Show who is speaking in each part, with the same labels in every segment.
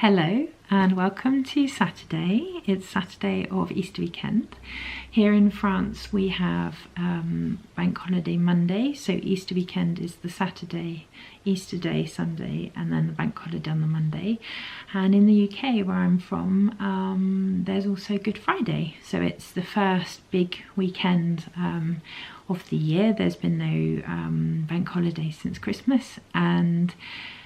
Speaker 1: Hello and welcome to Saturday. It's Saturday of Easter weekend. Here in France we have Bank Holiday Monday, so Easter weekend is the Saturday, Easter Day, Sunday, and then the Bank Holiday on the Monday. And in the UK where I'm from, there's also Good Friday, so it's the first big weekend of the year. There's been no bank holiday since Christmas, and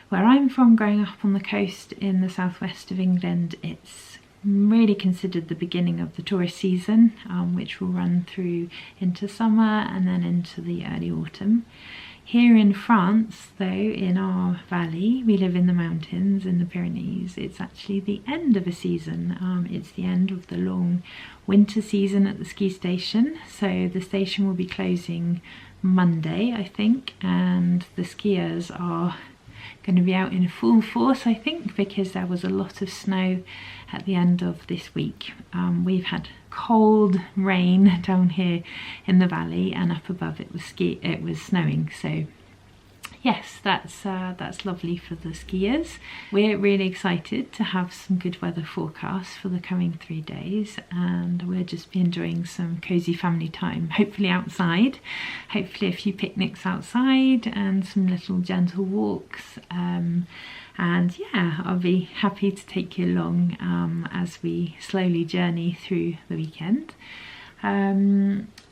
Speaker 1: where I'm from, growing up on the coast in the southwest of England, it's really considered the beginning of the tourist season, which will run through into summer and then into the early autumn. Here in France, though, in our valley, we live in the mountains in the Pyrenees, it's actually the end of a season. It's the end of the long winter season at the ski station, so the station will be closing Monday, I think, and the skiers are going to be out in full force, I think, because there was a lot of snow at the end of this week. We've had cold rain down here in the valley, and up above it was snowing. So yes, that's lovely for the skiers. We're really excited to have some good weather forecasts for the coming 3 days, and we'll just be enjoying some cozy family time, hopefully outside, hopefully a few picnics outside and some little gentle walks. And yeah, I'll be happy to take you along as we slowly journey through the weekend.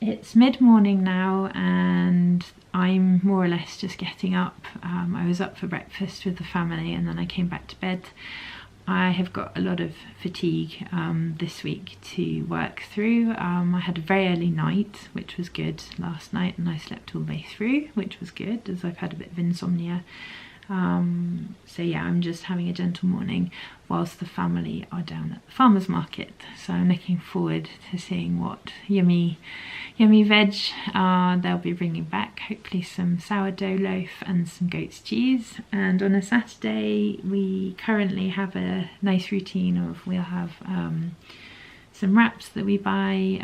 Speaker 1: It's mid-morning now and I'm more or less just getting up. I was up for breakfast with the family and then I came back to bed. I have got a lot of fatigue this week to work through. I had a very early night, which was good last night, and I slept all the way through, which was good as I've had a bit of insomnia. So yeah, I'm just having a gentle morning whilst the family are down at the farmer's market. So I'm looking forward to seeing what yummy veg they'll be bringing back. Hopefully some sourdough loaf and some goat's cheese. And on a Saturday we currently have a nice routine of we'll have some wraps that we buy,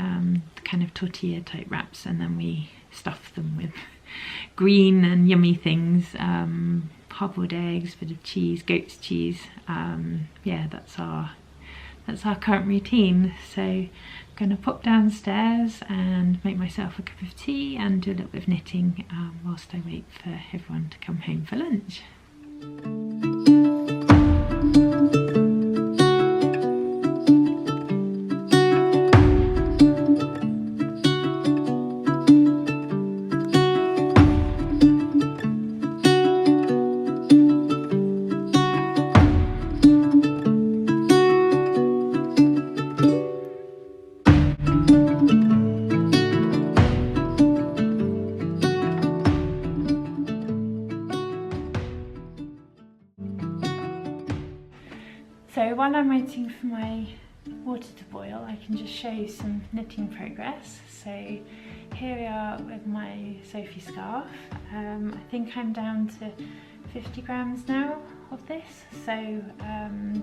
Speaker 1: kind of tortilla type wraps, and then we stuff them with green and yummy things. Hard-boiled eggs, bit of cheese, goat's cheese. Yeah, that's our current routine. So I'm going to pop downstairs and make myself a cup of tea and do a little bit of knitting whilst I wait for everyone to come home for lunch. So while I'm waiting for my water to boil, I can just show you some knitting progress. So here we are with my Sophie scarf. I think I'm down to 50 grams now of this. So I'm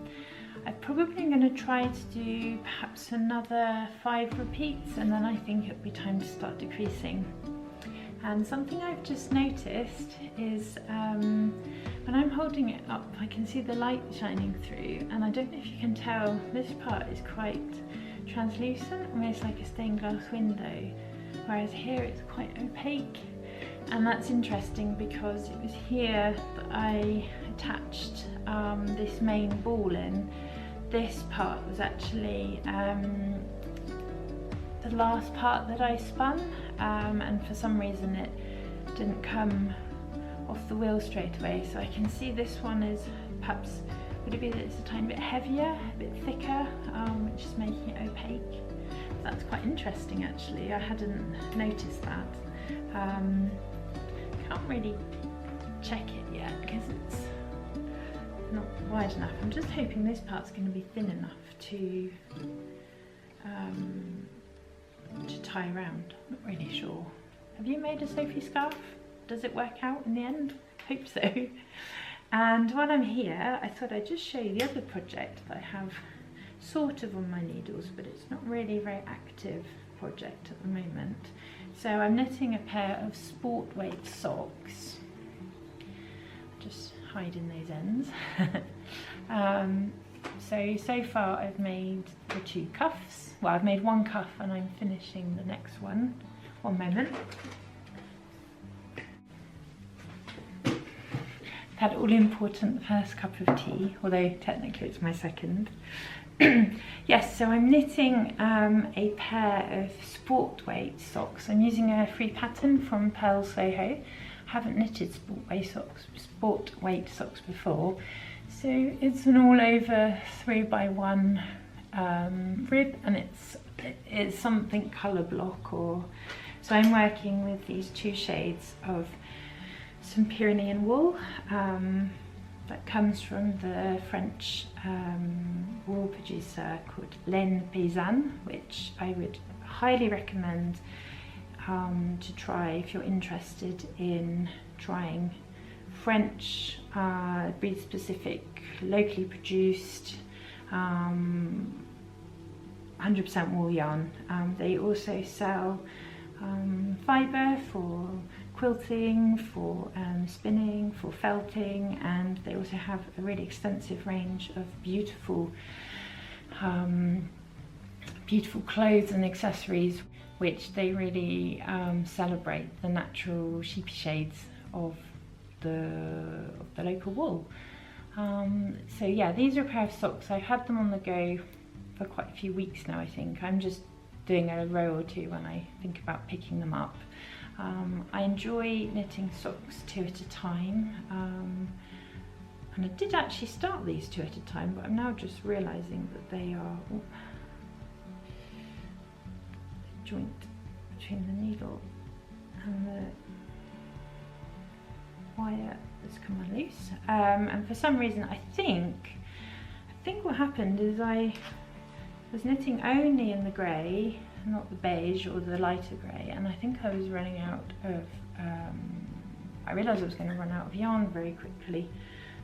Speaker 1: probably going to try to do perhaps another 5 repeats, and then I think it'll be time to start decreasing. And something I've just noticed is when I'm holding it up, I can see the light shining through, and I don't know if you can tell, this part is quite translucent, almost like a stained glass window, whereas here it's quite opaque. And that's interesting because it was here that I attached this main ball in. This part was actually the last part that I spun, and for some reason it didn't come off the wheel straight away. So I can see this one is perhaps, would it be that it's a tiny bit heavier, a bit thicker, which is making it opaque. That's quite interesting actually, I hadn't noticed that. Can't really check it yet because it's not wide enough. I'm just hoping this part's going to be thin enough to tie around. Not really sure. Have you made a Sophie scarf? Does it work out in the end? Hope so. And while I'm here, I thought I'd just show you the other project that I have sort of on my needles, but it's not really a very active project at the moment. So I'm knitting a pair of sport weight socks. Just hiding those ends. So far I've made the 2 cuffs. Well, I've made 1 cuff and I'm finishing the next one. One moment. That all-important first cup of tea, although technically it's my second. Yes, so I'm knitting a pair of sport weight socks. I'm using a free pattern from Pearl Soho. I haven't knitted sport weight socks before. So it's an all over 3x1 rib, and it's something colour block, or so I'm working with these 2 shades of some Pyrenean wool that comes from the French wool producer called Laine Paysanne, which I would highly recommend to try if you're interested in trying French breed specific, locally produced 100% wool yarn. They also sell fibre for quilting, for spinning, for felting, and they also have a really extensive range of beautiful clothes and accessories, which they really celebrate the natural sheepy shades of the local wool. So yeah, these are a pair of socks. I've had them on the go for quite a few weeks now, I think. I'm just doing a row or 2 when I think about picking them up. I enjoy knitting socks 2 at a time, and I did actually start these 2 at a time, but I'm now just realising that they are the joint between the needle and the wire has come loose, and for some reason I think what happened is I was knitting only in the grey, not the beige or the lighter grey, and I think I was running out of I realised I was going to run out of yarn very quickly,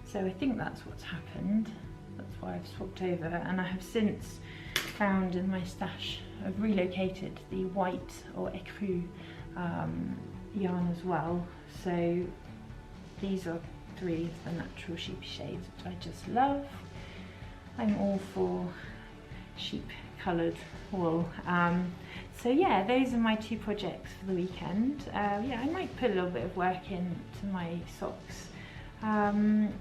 Speaker 1: so I think that's what's happened. That's why I've swapped over, and I have since found in my stash, I've relocated the white or écru yarn as well. So these are 3 of the natural sheep shades, which I just love. I'm all for sheep coloured wool. So yeah, those are my 2 projects for the weekend. Yeah, I might put a little bit of work into my socks. And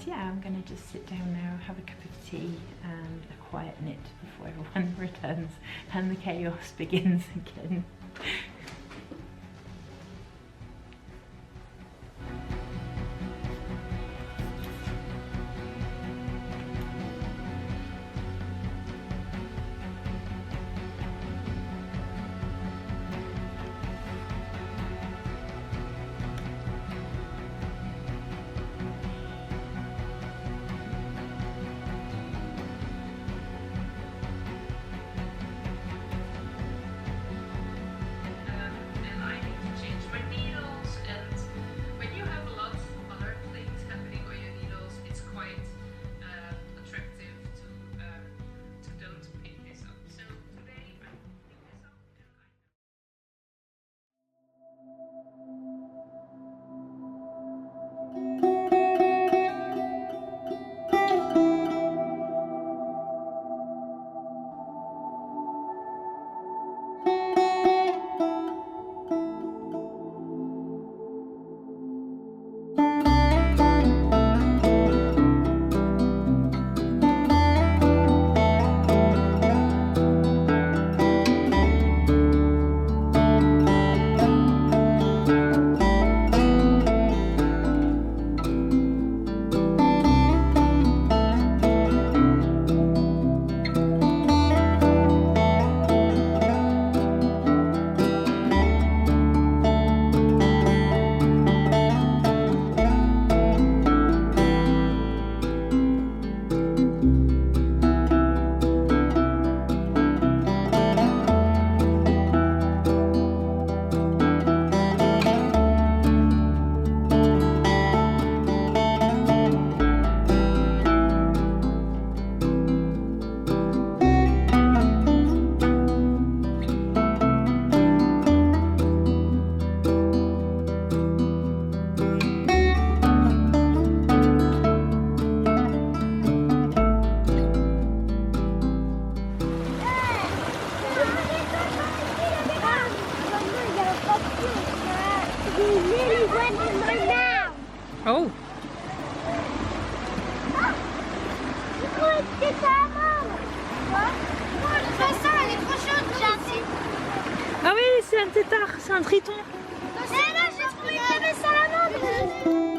Speaker 1: yeah, I'm going to just sit down now, have a cup of tea and a quiet knit before everyone returns and the chaos begins again.
Speaker 2: salamandre. Quoi? Ça, elle est trop chaude.
Speaker 1: Ah oui, c'est un tétard, c'est un triton.
Speaker 2: Mais là, j'ai trouvé une bébé salamandre.